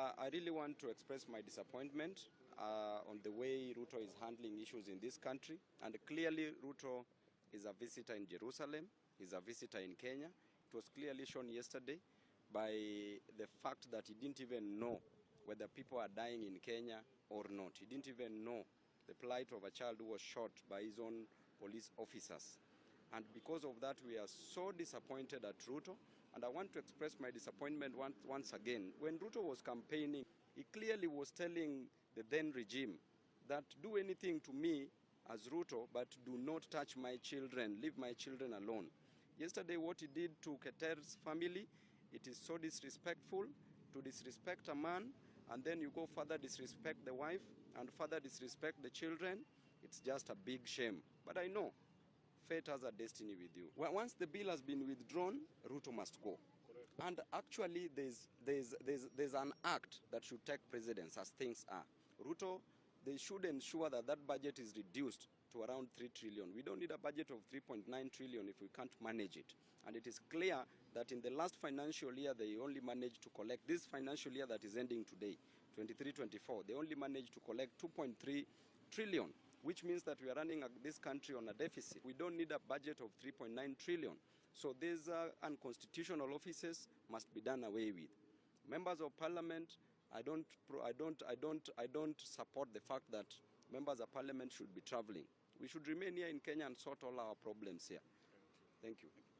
I really want to express my disappointment on the way Ruto is handling issues in this country. And clearly Ruto is a visitor in Jerusalem, he's a visitor in Kenya. It was clearly shown yesterday by the fact that he didn't even know whether people are dying in Kenya or not. He didn't even know the plight of a child who was shot by his own police officers. And because of that, we are so disappointed at Ruto. And I want to express my disappointment once again. When Ruto was campaigning, he clearly was telling the then regime that do anything to me as Ruto, but do not touch my children, leave my children alone. Yesterday, what he did to Keter's family, it is so disrespectful to disrespect a man, and then you go further disrespect the wife and further disrespect the children. It's just a big shame. But I know fate has a destiny with you. Once the bill has been withdrawn, Ruto must go. Correct. And actually, there's an act that should take precedence as things are. Ruto, they should ensure that that budget is reduced to around 3 trillion. We don't need a budget of 3.9 trillion if we can't manage it. And it is clear that in the last financial year, they only managed to collect, this financial year that is ending today, 23-24, they only managed to collect 2.3 trillion. Which means that we are running this country on a deficit. We don't need a budget of 3.9 trillion. So these unconstitutional offices must be done away with. Members of parliament, I don't support the fact that members of parliament should be traveling. We should remain here in Kenya and sort all our problems here. Thank you.